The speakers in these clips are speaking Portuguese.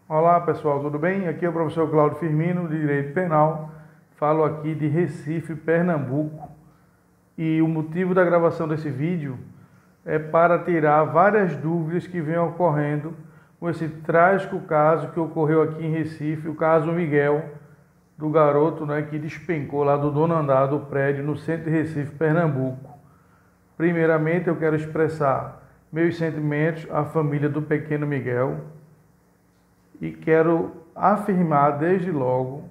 Olá pessoal, tudo bem? Aqui é o professor Cláudio Firmino, de Direito Penal. Falo aqui de Recife, Pernambuco. E o motivo da gravação desse vídeo é para tirar várias dúvidas que vêm ocorrendo com esse trágico caso que ocorreu aqui em Recife, o caso Miguel, do garoto, que despencou lá do nono andar do prédio no centro de Recife, Pernambuco. Primeiramente, eu quero expressar meus sentimentos à família do pequeno Miguel. E quero afirmar desde logo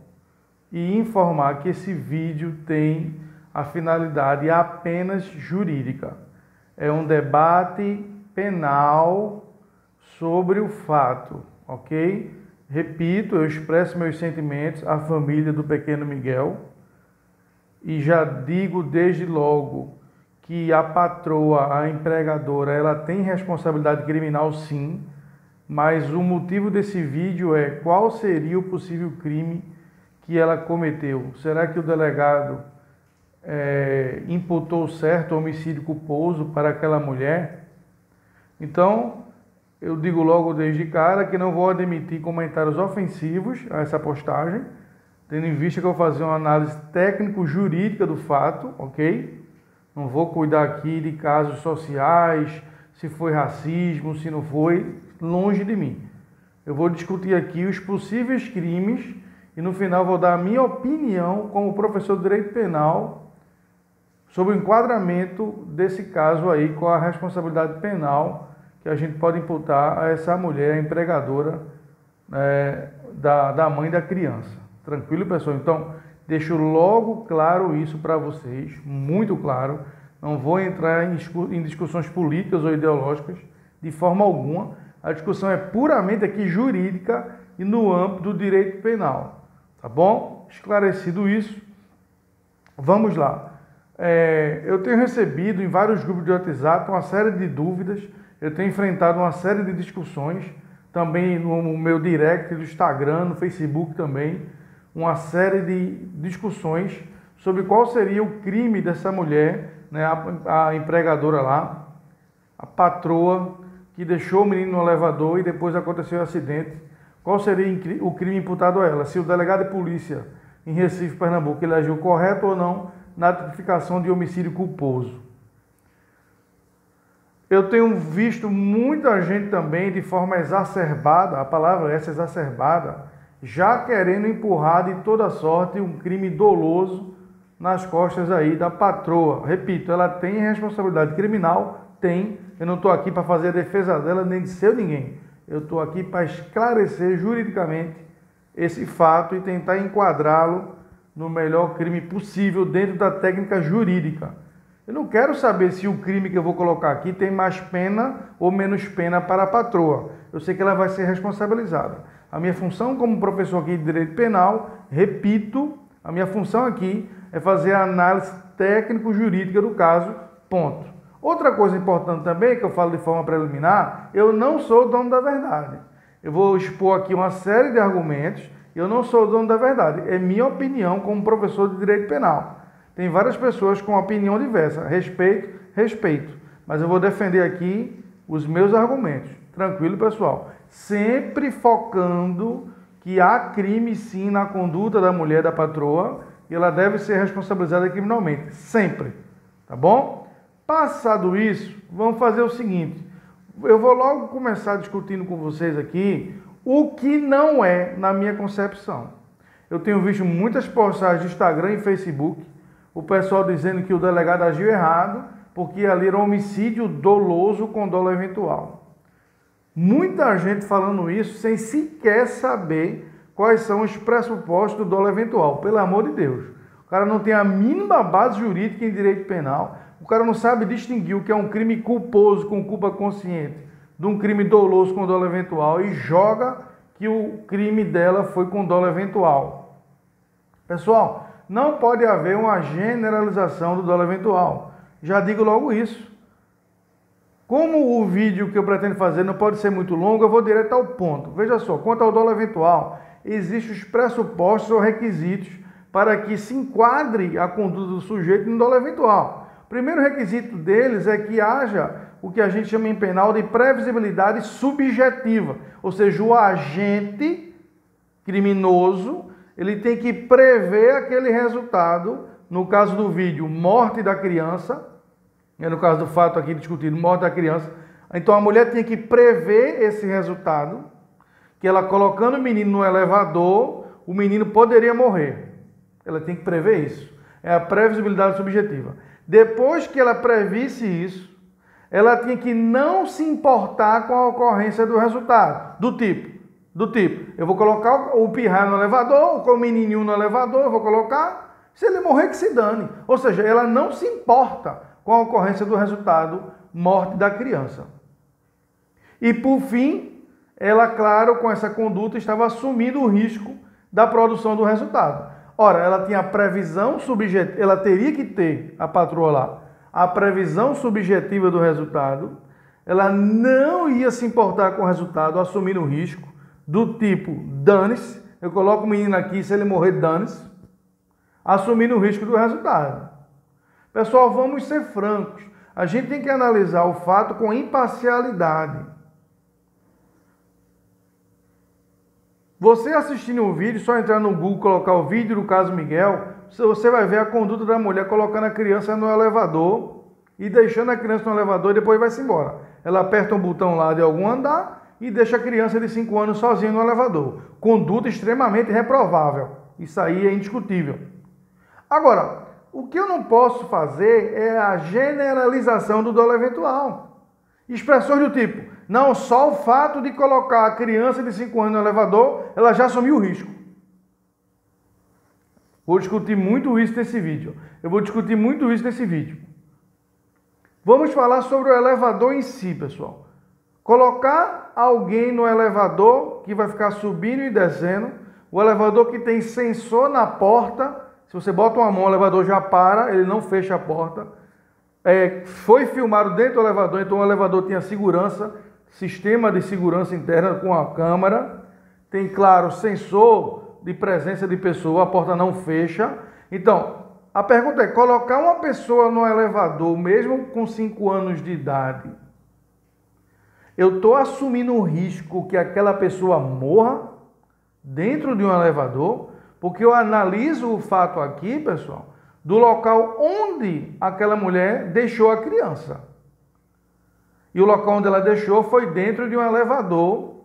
e informar que esse vídeo tem a finalidade apenas jurídica. É um debate penal sobre o fato, ok? Repito, eu expresso meus sentimentos à família do pequeno Miguel e já digo desde logo que a patroa, a empregadora, ela tem responsabilidade criminal sim, mas o motivo desse vídeo é qual seria o possível crime que ela cometeu. Será que o delegado imputou certo homicídio culposo para aquela mulher? Então, eu digo logo desde cara que não vou admitir comentários ofensivos a essa postagem, tendo em vista que eu vou fazer uma análise técnico-jurídica do fato, ok? Não vou cuidar aqui de casos sociais, se foi racismo, se não foi, longe de mim. Eu vou discutir aqui os possíveis crimes e no final vou dar a minha opinião como professor de Direito Penal sobre o enquadramento desse caso aí, com a responsabilidade penal que a gente pode imputar a essa mulher, a empregadora da mãe da criança. Tranquilo, pessoal? Então, deixo logo claro isso para vocês, muito claro. Não vou entrar em discussões políticas ou ideológicas de forma alguma. A discussão é puramente aqui jurídica e no âmbito do direito penal. Tá bom? Esclarecido isso, vamos lá. Eu tenho recebido em vários grupos de WhatsApp uma série de dúvidas. Eu tenho enfrentado uma série de discussões, também no meu direct do Instagram, no Facebook também, uma série de discussões sobre qual seria o crime dessa mulher, a empregadora lá, a patroa, que deixou o menino no elevador e depois aconteceu o acidente. Qual seria o crime imputado a ela? Se o delegado de polícia em Recife, Pernambuco, ele agiu correto ou não na tipificação de homicídio culposo. Eu tenho visto muita gente também de forma exacerbada, a palavra é essa, exacerbada, já querendo empurrar de toda sorte um crime doloso nas costas aí da patroa. Repito, ela tem responsabilidade criminal? Tem. Eu não estou aqui para fazer a defesa dela nem de seu ninguém. Eu estou aqui para esclarecer juridicamente esse fato e tentar enquadrá-lo no melhor crime possível dentro da técnica jurídica. Eu não quero saber se o crime que eu vou colocar aqui tem mais pena ou menos pena para a patroa. Eu sei que ela vai ser responsabilizada. A minha função como professor aqui de Direito Penal, repito, a minha função aqui é fazer a análise técnico-jurídica do caso, ponto. Outra coisa importante também, que eu falo de forma preliminar, eu não sou dono da verdade. Eu vou expor aqui uma série de argumentos, eu não sou dono da verdade. É minha opinião como professor de Direito Penal. Tem várias pessoas com opinião diversa. Respeito. Mas eu vou defender aqui os meus argumentos. Tranquilo, pessoal? Sempre focando que há crime sim na conduta da mulher, da patroa, e ela deve ser responsabilizada criminalmente. Sempre. Tá bom? Passado isso, vamos fazer o seguinte. Eu vou logo começar discutindo com vocês aqui o que não é na minha concepção. Eu tenho visto muitas postagens de Instagram e Facebook, o pessoal dizendo que o delegado agiu errado, porque ali era um homicídio doloso com dolo eventual. Muita gente falando isso sem sequer saber quais são os pressupostos do dolo eventual. Pelo amor de Deus. O cara não tem a mínima base jurídica em direito penal. O cara não sabe distinguir o que é um crime culposo com culpa consciente de um crime doloso com dolo eventual e joga que o crime dela foi com dolo eventual. Pessoal, não pode haver uma generalização do dolo eventual. Já digo logo isso. Como o vídeo que eu pretendo fazer não pode ser muito longo, eu vou direto ao ponto. Veja só, quanto ao dolo eventual, existem os pressupostos ou requisitos para que se enquadre a conduta do sujeito no dolo eventual. O primeiro requisito deles é que haja o que a gente chama em penal de previsibilidade subjetiva, ou seja, o agente criminoso, ele tem que prever aquele resultado, no caso do vídeo, morte da criança, no caso do fato aqui discutido, morte da criança. Então a mulher tinha que prever esse resultado, que ela colocando o menino no elevador, o menino poderia morrer. Ela tem que prever isso. É a previsibilidade subjetiva. Depois que ela previsse isso, ela tinha que não se importar com a ocorrência do resultado. Do tipo, eu vou colocar o pirraia no elevador, com o menininho no elevador, eu vou colocar, se ele morrer que se dane. Ou seja, ela não se importa com a ocorrência do resultado, morte da criança. E por fim, ela, claro, com essa conduta, estava assumindo o risco da produção do resultado. Ora, ela tinha a previsão subjetiva, ela teria que ter, a patroa lá, a previsão subjetiva do resultado, ela não ia se importar com o resultado, assumindo o risco, do tipo, dane-se, eu coloco o menino aqui, se ele morrer, dane-se, assumindo o risco do resultado. Pessoal, vamos ser francos, a gente tem que analisar o fato com imparcialidade. Você assistindo um vídeo, só entrar no Google, colocar o vídeo do caso Miguel, você vai ver a conduta da mulher colocando a criança no elevador e deixando a criança no elevador e depois vai-se embora. Ela aperta um botão lá de algum andar e deixa a criança de 5 anos sozinha no elevador. Conduta extremamente reprovável. Isso aí é indiscutível. Agora, o que eu não posso fazer é a generalização do dolo eventual. Expressões do tipo, não, só o fato de colocar a criança de 5 anos no elevador, ela já assumiu o risco. Vou discutir muito isso nesse vídeo. Vamos falar sobre o elevador em si, pessoal. Colocar alguém no elevador que vai ficar subindo e descendo, o elevador que tem sensor na porta, se você bota uma mão, o elevador já para, ele não fecha a porta. Foi filmado dentro do elevador, então o elevador tinha segurança, sistema de segurança interna com a câmera, tem, claro, sensor de presença de pessoa, a porta não fecha. Então, a pergunta é, colocar uma pessoa no elevador, mesmo com 5 anos de idade, eu estou assumindo o risco que aquela pessoa morra dentro de um elevador, porque eu analiso o fato aqui, pessoal, do local onde aquela mulher deixou a criança. E o local onde ela deixou foi dentro de um elevador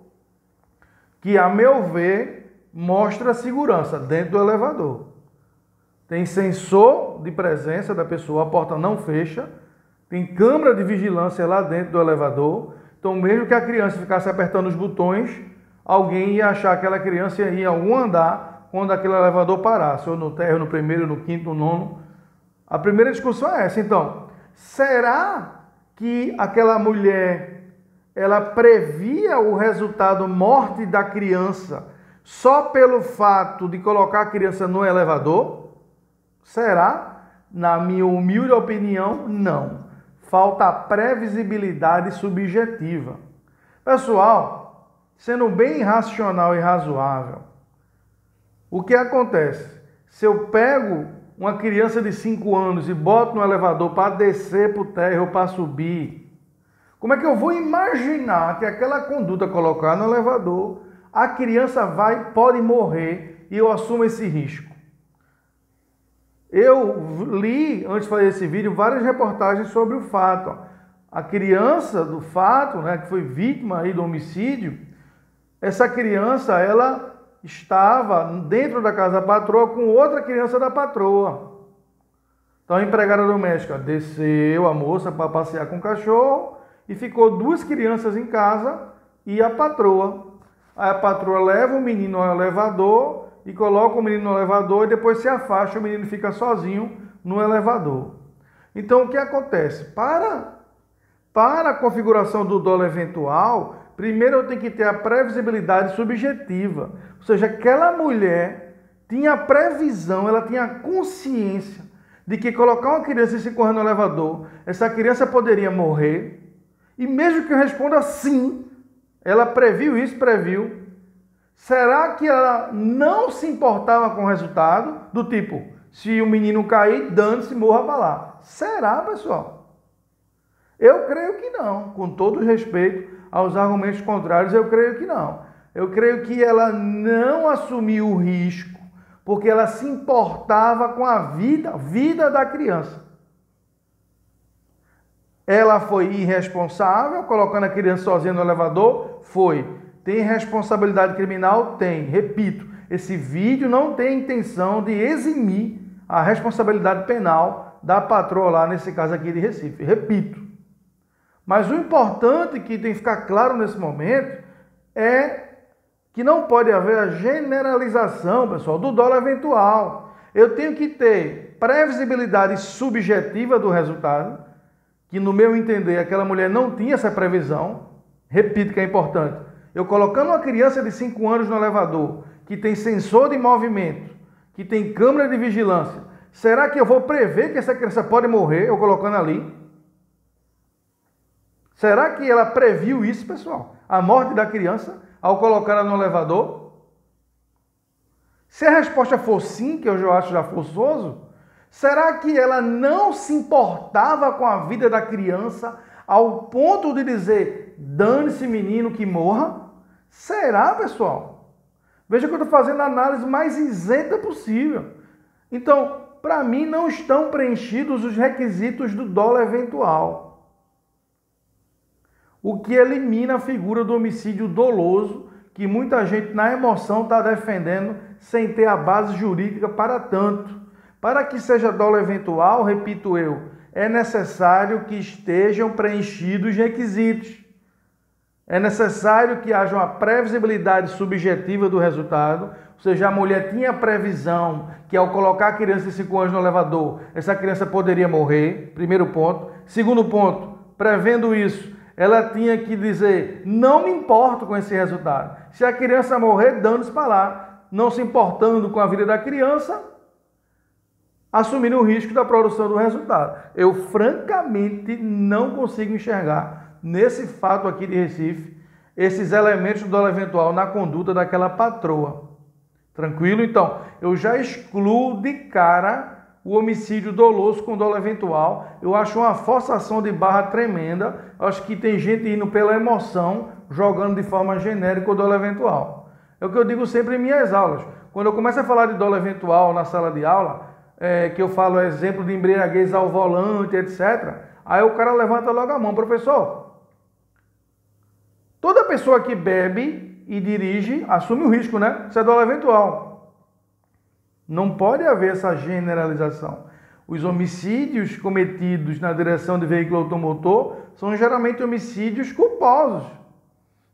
que, a meu ver, mostra segurança dentro do elevador. Tem sensor de presença da pessoa, a porta não fecha, tem câmera de vigilância lá dentro do elevador. Então, mesmo que a criança ficasse apertando os botões, alguém ia achar que aquela criança ia ir em algum andar quando aquele elevador parasse, ou no térreo, no primeiro, no quinto, no nono. A primeira discussão é essa. Então, será que aquela mulher, ela previa o resultado morte da criança só pelo fato de colocar a criança no elevador? Será? Na minha humilde opinião, não. Falta a previsibilidade subjetiva. Pessoal, sendo bem racional e razoável, o que acontece? Se eu pego uma criança de 5 anos e boto no elevador para descer para o térreo ou para subir, como é que eu vou imaginar que aquela conduta colocar no elevador, a criança pode morrer e eu assumo esse risco? Eu li, antes de fazer esse vídeo, várias reportagens sobre o fato. A criança do fato, né, que foi vítima aí do homicídio, essa criança, ela estava dentro da casa da patroa com outra criança da patroa. Então a empregada doméstica desceu a moça para passear com o cachorro e ficou 2 crianças em casa e a patroa. Aí a patroa leva o menino ao elevador e coloca o menino no elevador e depois se afasta, o menino fica sozinho no elevador. Então o que acontece? Para a configuração do dolo eventual, primeiro eu tenho que ter a previsibilidade subjetiva. Ou seja, aquela mulher tinha previsão, ela tinha consciência de que colocar uma criança e se correr no elevador, essa criança poderia morrer. E mesmo que eu responda sim, ela previu isso, previu. Será que ela não se importava com o resultado? Do tipo, se o menino cair, dane-se, morra para lá. Será, pessoal? Eu creio que não, com todo respeito aos argumentos contrários, eu creio que não. Eu creio que ela não assumiu o risco porque ela se importava com a vida da criança. Ela foi irresponsável, colocando a criança sozinha no elevador? Foi. Tem responsabilidade criminal? Tem. Repito, esse vídeo não tem intenção de eximir a responsabilidade penal da patroa lá, nesse caso aqui de Recife. Repito. Mas o importante que tem que ficar claro nesse momento é que não pode haver a generalização, pessoal, do dolo eventual. Eu tenho que ter previsibilidade subjetiva do resultado, que no meu entender aquela mulher não tinha essa previsão. Repito que é importante. Eu colocando uma criança de 5 anos no elevador, que tem sensor de movimento, que tem câmera de vigilância, será que eu vou prever que essa criança pode morrer, eu colocando ali? Será que ela previu isso, pessoal? A morte da criança ao colocar ela no elevador? Se a resposta for sim, que eu já acho já forçoso, será que ela não se importava com a vida da criança ao ponto de dizer, dane-se menino que morra? Será, pessoal? Veja que eu estou fazendo a análise mais isenta possível. Então, para mim, não estão preenchidos os requisitos do dolo eventual. O que elimina a figura do homicídio doloso, que muita gente na emoção está defendendo sem ter a base jurídica para tanto. Para que seja dolo eventual, repito eu, é necessário que estejam preenchidos os requisitos. É necessário que haja uma previsibilidade subjetiva do resultado, ou seja, a mulher tinha previsão que ao colocar a criança de 5 anos no elevador, essa criança poderia morrer, primeiro ponto. Segundo ponto, prevendo isso, ela tinha que dizer, não me importo com esse resultado. Se a criança morrer, dando-se para lá, não se importando com a vida da criança, assumindo o risco da produção do resultado. Eu, francamente, não consigo enxergar, nesse fato aqui de Recife, esses elementos do dolo eventual na conduta daquela patroa. Tranquilo? Então, eu já excluo de cara o homicídio doloso com dolo eventual. Eu acho uma forçação de barra tremenda. Eu acho que tem gente indo pela emoção, jogando de forma genérica o dolo eventual. É o que eu digo sempre em minhas aulas. Quando eu começo a falar de dolo eventual na sala de aula, que eu falo exemplo de embriaguez ao volante, etc. Aí o cara levanta logo a mão, professor. Toda pessoa que bebe e dirige assume o risco, né? Isso é dolo eventual. Não pode haver essa generalização. Os homicídios cometidos na direção de veículo automotor são geralmente homicídios culposos.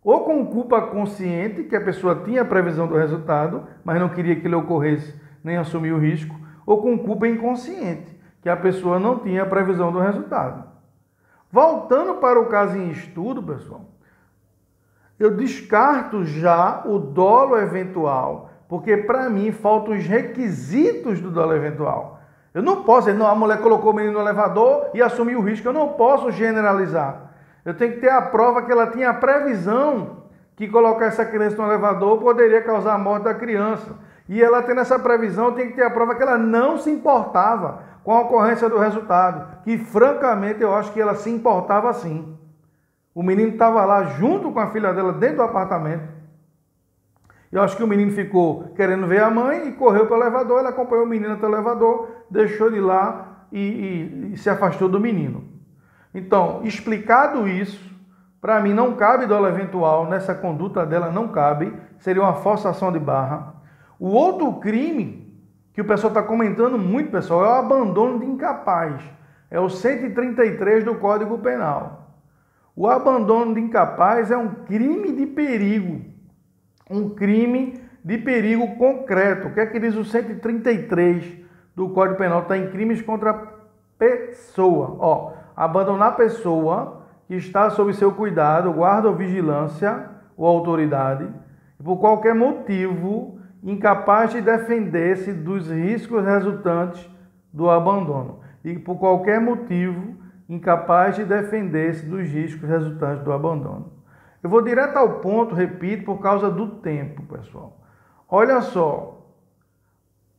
Ou com culpa consciente, que a pessoa tinha a previsão do resultado, mas não queria que ele ocorresse, nem assumir o risco, ou com culpa inconsciente, que a pessoa não tinha a previsão do resultado. Voltando para o caso em estudo, pessoal, eu descarto já o dolo eventual, porque para mim faltam os requisitos do dolo eventual. Eu não posso dizer, não, a mulher colocou o menino no elevador e assumiu o risco. Eu não posso generalizar. Eu tenho que ter a prova que ela tinha a previsão que colocar essa criança no elevador poderia causar a morte da criança. E ela tendo essa previsão, tem que ter a prova que ela não se importava com a ocorrência do resultado. Que, francamente, eu acho que ela se importava sim. O menino estava lá junto com a filha dela dentro do apartamento. Eu acho que o menino ficou querendo ver a mãe e correu para o elevador. Ela acompanhou o menino até o elevador, deixou de lá e se afastou do menino. Então, explicado isso, para mim não cabe dolo eventual, nessa conduta dela não cabe, seria uma forçação de barra. O outro crime que o pessoal está comentando muito, pessoal, é o abandono de incapaz. É o 133 do Código Penal. O abandono de incapaz é um crime de perigo. Um crime de perigo concreto. O que é que diz o 133 do Código Penal? Está em crimes contra a pessoa. Abandonar a pessoa que está sob seu cuidado, guarda ou vigilância ou autoridade, por qualquer motivo, incapaz de defender-se dos riscos resultantes do abandono. E por qualquer motivo, incapaz de defender-se dos riscos resultantes do abandono. Eu vou direto ao ponto, repito, por causa do tempo, pessoal. Olha só,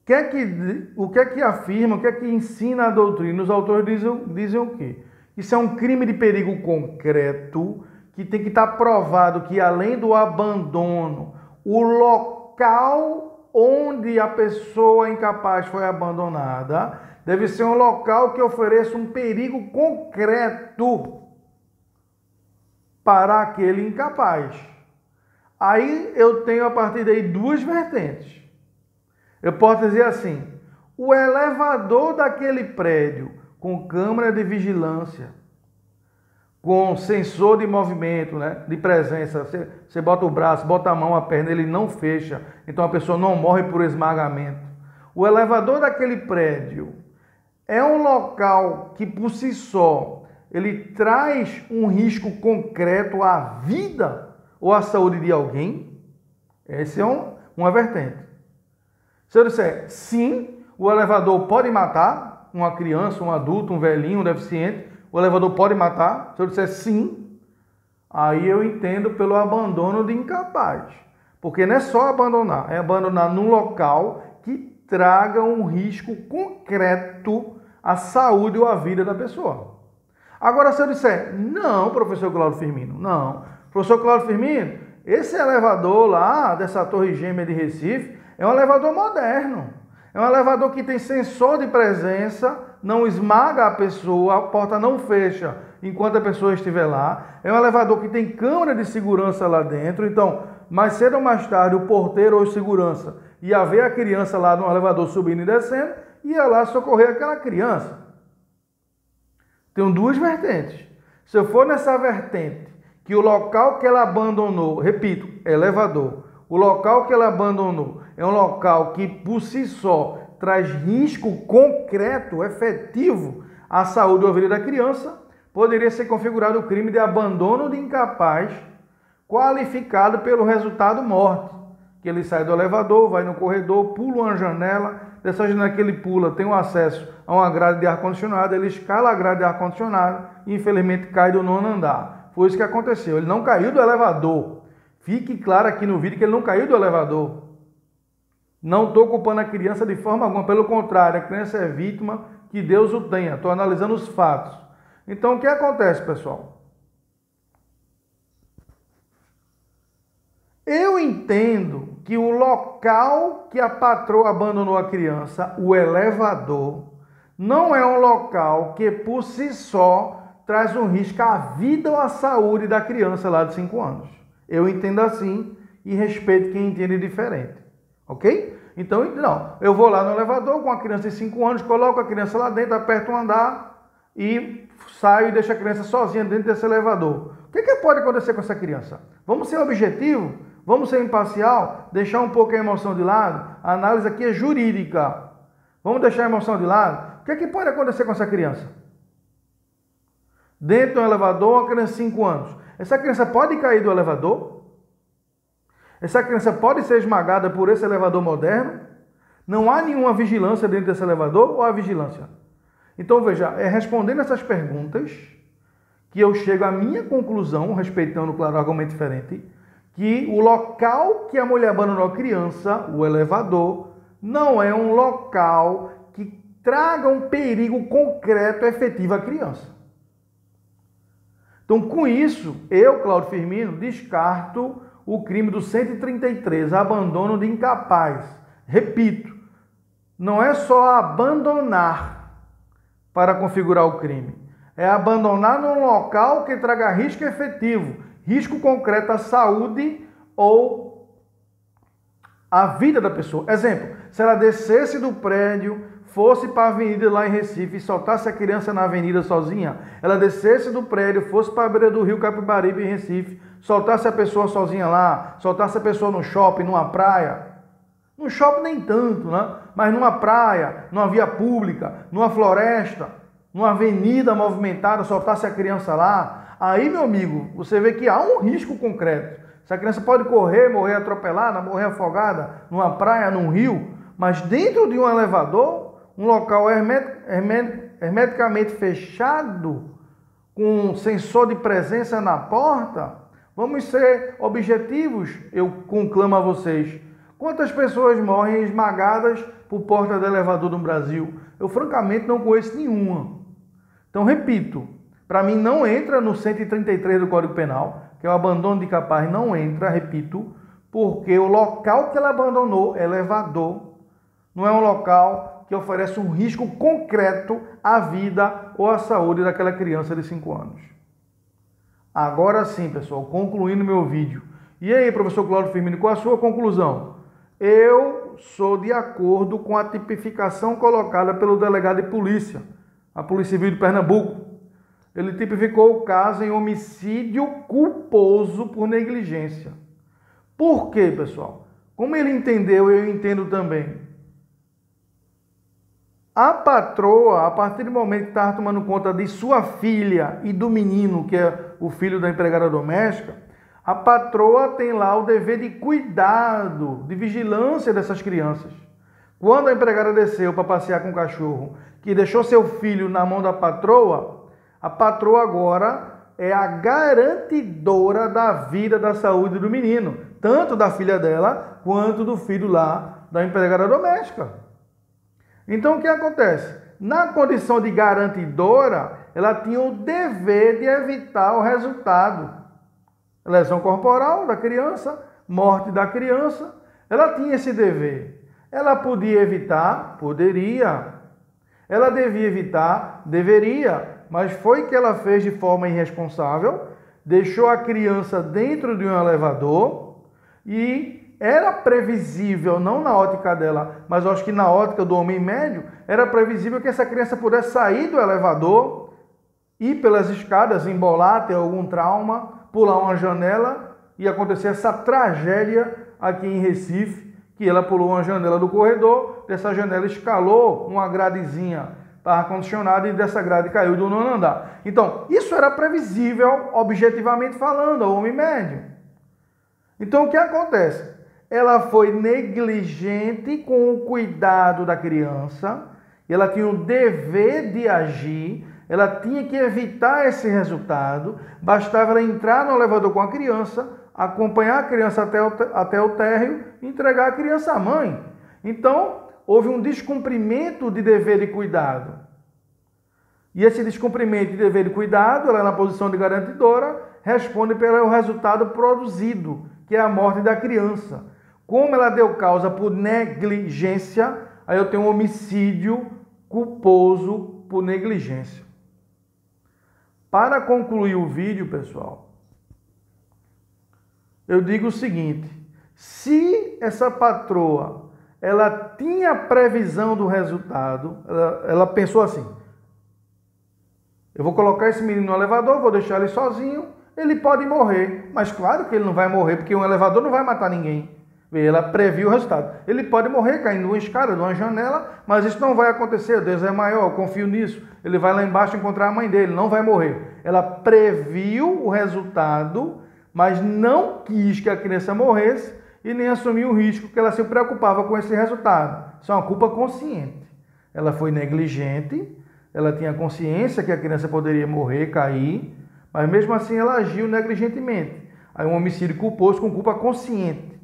o que é que afirma, o que é que ensina a doutrina? Os autores dizem o quê? Isso é um crime de perigo concreto que tem que estar provado que, além do abandono, o local onde a pessoa incapaz foi abandonada deve ser um local que ofereça um perigo concreto para aquele incapaz. Aí eu tenho a partir daí duas vertentes. Eu posso dizer assim: o elevador daquele prédio com câmera de vigilância, com sensor de movimento, né, de presença, você bota o braço, bota a mão, a perna, ele não fecha, então a pessoa não morre por esmagamento. O elevador daquele prédio é um local que por si só ele traz um risco concreto à vida ou à saúde de alguém? Essa é uma vertente. Se eu disser sim, o elevador pode matar uma criança, um adulto, um velhinho, um deficiente, o elevador pode matar. Se eu disser sim, aí eu entendo pelo abandono de incapaz. Porque não é só abandonar, é abandonar num local que traga um risco concreto à saúde ou à vida da pessoa. Agora, se eu disser, não, professor Cláudio Firmino, não. Professor Cláudio Firmino, esse elevador lá dessa Torre Gêmea de Recife é um elevador moderno. É um elevador que tem sensor de presença, não esmaga a pessoa, a porta não fecha enquanto a pessoa estiver lá. É um elevador que tem câmera de segurança lá dentro. Então, mais cedo ou mais tarde, o porteiro ou o segurança ia ver a criança lá no elevador subindo e descendo e ia lá socorrer aquela criança. Tem duas vertentes. Se eu for nessa vertente, que o local que ela abandonou, repito, elevador, o local que ela abandonou é um local que por si só traz risco concreto, efetivo à saúde ou à vida da criança, poderia ser configurado o crime de abandono de incapaz qualificado pelo resultado morte. Que ele sai do elevador, vai no corredor, pula uma janela, dessa janela que ele pula tem um acesso a uma grade de ar-condicionado, ele escala a grade de ar-condicionado e infelizmente cai do 9º andar. Foi isso que aconteceu, ele não caiu do elevador. Fique claro aqui no vídeo que ele não caiu do elevador. Não estou culpando a criança de forma alguma, pelo contrário, a criança é vítima, que Deus o tenha. Estou analisando os fatos. Então, o que acontece, pessoal? Eu entendo que o local que a patroa abandonou a criança, o elevador, não é um local que por si só traz um risco à vida ou à saúde da criança lá de 5 anos. Eu entendo assim e respeito quem entende diferente. Ok? Então, não. Eu vou lá no elevador com a criança de 5 anos, coloco a criança lá dentro, aperto um andar e saio e deixo a criança sozinha dentro desse elevador. O que pode acontecer com essa criança? Vamos ser objetivo? Vamos ser imparcial? Deixar um pouco a emoção de lado? A análise aqui é jurídica. Vamos deixar a emoção de lado? O que pode acontecer com essa criança? Dentro de um elevador, uma criança de 5 anos. Essa criança pode cair do elevador? Essa criança pode ser esmagada por esse elevador moderno? Não há nenhuma vigilância dentro desse elevador ou há vigilância? Então, veja, é respondendo essas perguntas que eu chego à minha conclusão, respeitando, claro, o argumento diferente, que o local que a mulher abandonou a criança, o elevador, não é um local que traga um perigo concreto e efetivo à criança. Então, com isso, eu, Cláudio Firmino, descarto o crime do 133, abandono de incapaz. Repito, não é só abandonar para configurar o crime. É abandonar num local que traga risco efetivo, risco concreto à saúde ou à vida da pessoa. Exemplo, se ela descesse do prédio, fosse para a avenida lá em Recife e soltasse a criança na avenida sozinha, ela descesse do prédio, fosse para a beira do rio Capibaribe em Recife, soltasse a pessoa sozinha lá, soltasse a pessoa no shopping, numa praia, no shopping nem tanto, né? Mas numa praia, numa via pública, numa floresta, numa avenida movimentada, soltasse a criança lá, aí, meu amigo, você vê que há um risco concreto. Essa criança pode correr, morrer atropelada, morrer afogada, numa praia, num rio, mas dentro de um elevador, um local hermeticamente fechado, com sensor de presença na porta, vamos ser objetivos, eu conclamo a vocês. Quantas pessoas morrem esmagadas por porta de elevador no Brasil? Eu, francamente, não conheço nenhuma. Então, repito, Para mim não entra no 133 do Código Penal, que é o abandono de incapaz, não entra, repito, porque o local que ela abandonou é elevador, não é um local que oferece um risco concreto à vida ou à saúde daquela criança de 5 anos. Agora sim, pessoal, concluindo meu vídeo. E aí, professor Cláudio Firmino, qual a sua conclusão? Eu sou de acordo com a tipificação colocada pelo delegado de polícia, a Polícia Civil de Pernambuco. Ele tipificou o caso em homicídio culposo por negligência. Por quê, pessoal? Como ele entendeu, eu entendo também. A patroa, a partir do momento que estava tomando conta de sua filha e do menino, que é o filho da empregada doméstica, a patroa tem lá o dever de cuidado, de vigilância dessas crianças. Quando a empregada desceu para passear com o cachorro, que deixou seu filho na mão da patroa, a patroa agora é a garantidora da vida, da saúde do menino, tanto da filha dela, quanto do filho lá da empregada doméstica. Então, o que acontece? Na condição de garantidora, ela tinha o dever de evitar o resultado. Lesão corporal da criança, morte da criança, ela tinha esse dever. Ela podia evitar? Poderia. Ela devia evitar? Deveria. Mas foi que ela fez de forma irresponsável, deixou a criança dentro de um elevador e era previsível, não na ótica dela, mas eu acho que na ótica do homem médio, era previsível que essa criança pudesse sair do elevador, ir pelas escadas, embolar, ter algum trauma, pular uma janela e acontecer essa tragédia aqui em Recife, que ela pulou uma janela do corredor, dessa janela escalou uma gradezinha para ar-condicionado e dessa grade caiu do 9º andar. Então, isso era previsível, objetivamente falando, ao homem médio. Então, o que acontece? Ela foi negligente com o cuidado da criança, ela tinha o dever de agir, ela tinha que evitar esse resultado, bastava ela entrar no elevador com a criança, acompanhar a criança até o térreo e entregar a criança à mãe. Então, houve um descumprimento de dever de cuidado. E esse descumprimento de dever de cuidado, ela na posição de garantidora, responde pelo resultado produzido, que é a morte da criança. Como ela deu causa por negligência, aí eu tenho um homicídio culposo por negligência. Para concluir o vídeo, pessoal, eu digo o seguinte: se essa patroa ela tinha previsão do resultado, ela pensou assim: eu vou colocar esse menino no elevador, vou deixar ele sozinho, ele pode morrer, mas claro que ele não vai morrer, porque um elevador não vai matar ninguém. Ela previu o resultado. Ele pode morrer caindo numa escada, numa janela, mas isso não vai acontecer. Deus é maior, eu confio nisso. Ele vai lá embaixo encontrar a mãe dele, não vai morrer. Ela previu o resultado, mas não quis que a criança morresse e nem assumiu o risco, que ela se preocupava com esse resultado. Isso é uma culpa consciente. Ela foi negligente, ela tinha consciência que a criança poderia morrer, cair, mas mesmo assim ela agiu negligentemente. Aí um homicídio culposo com culpa consciente.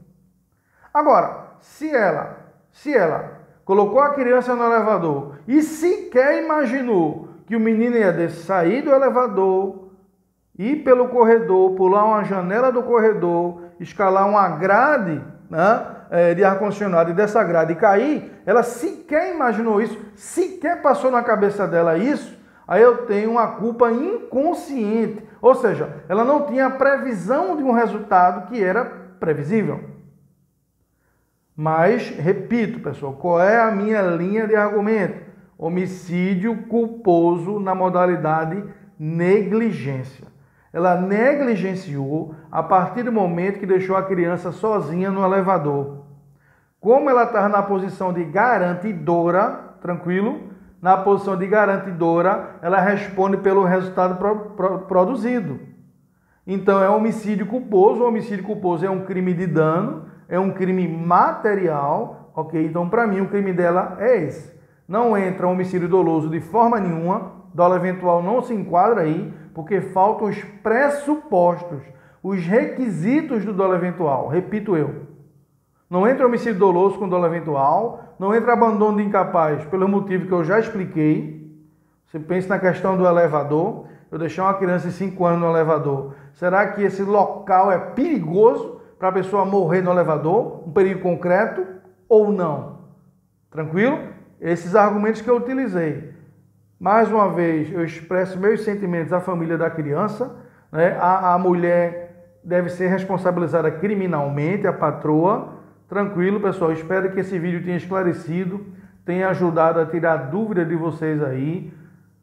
Agora, se ela colocou a criança no elevador e sequer imaginou que o menino ia sair do elevador, ir pelo corredor, pular uma janela do corredor, escalar uma grade, né, de ar-condicionado e dessa grade cair, ela sequer imaginou isso, sequer passou na cabeça dela isso, aí eu tenho uma culpa inconsciente. Ou seja, ela não tinha previsão de um resultado que era previsível. Mas, repito, pessoal, qual é a minha linha de argumento? Homicídio culposo na modalidade negligência. Ela negligenciou a partir do momento que deixou a criança sozinha no elevador. Como ela estava na posição de garantidora, tranquilo? Na posição de garantidora, ela responde pelo resultado produzido. Então, é homicídio culposo. O homicídio culposo é um crime de dano, é um crime material, ok? Então, para mim, o crime dela é esse. Não entra homicídio doloso de forma nenhuma, dolo eventual não se enquadra aí, porque faltam os pressupostos, os requisitos do dolo eventual. Repito eu. Não entra homicídio doloso com dolo eventual, não entra abandono de incapaz, pelo motivo que eu já expliquei. Você pensa na questão do elevador. eu deixar uma criança de 5 anos no elevador, será que esse local é perigoso para a pessoa morrer no elevador? Um perigo concreto ou não? Tranquilo? Esses argumentos que eu utilizei. Mais uma vez, eu expresso meus sentimentos à família da criança, né? A mulher deve ser responsabilizada criminalmente, a patroa. Tranquilo, pessoal. Espero que esse vídeo tenha esclarecido, tenha ajudado a tirar dúvida de vocês aí.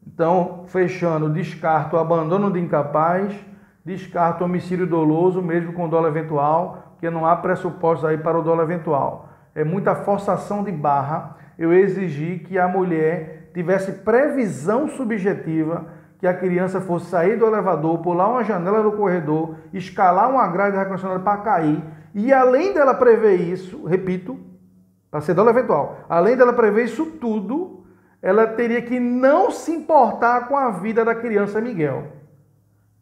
Então, fechando, descarto o abandono de incapaz, descarto o homicídio doloso, mesmo com dolo eventual, porque não há pressupostos aí para o dolo eventual. É muita forçação de barra eu exigir que a mulher tivesse previsão subjetiva que a criança fosse sair do elevador, pular uma janela do corredor, escalar uma grade de ar-condicionado para cair, e além dela prever isso, repito, para ser dolo eventual, além dela prever isso tudo, ela teria que não se importar com a vida da criança Miguel.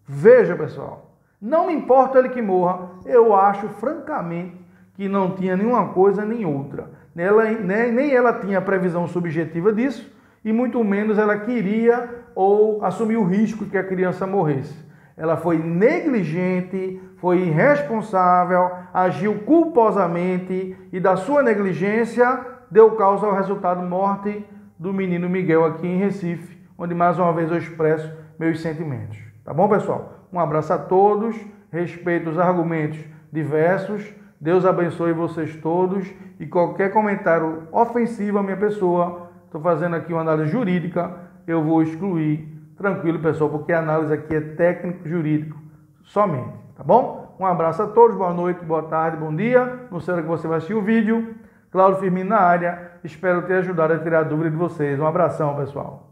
Veja, pessoal, não me importa ele que morra, eu acho, francamente, que não tinha nenhuma coisa nem outra. Nem ela tinha previsão subjetiva disso, e muito menos ela queria ou assumiu o risco que a criança morresse. Ela foi negligente, foi irresponsável, agiu culposamente e da sua negligência deu causa ao resultado morte do menino Miguel aqui em Recife, onde mais uma vez eu expresso meus sentimentos. Tá bom, pessoal? Um abraço a todos, respeito os argumentos diversos, Deus abençoe vocês todos e qualquer comentário ofensivo à minha pessoa, estou fazendo aqui uma análise jurídica, eu vou excluir. Tranquilo, pessoal, porque a análise aqui é técnico-jurídico somente, tá bom? Um abraço a todos, boa noite, boa tarde, bom dia. Não sei que você vai assistir o vídeo. Cláudio Firmino na área. Espero ter ajudado a tirar a dúvida de vocês. Um abração, pessoal.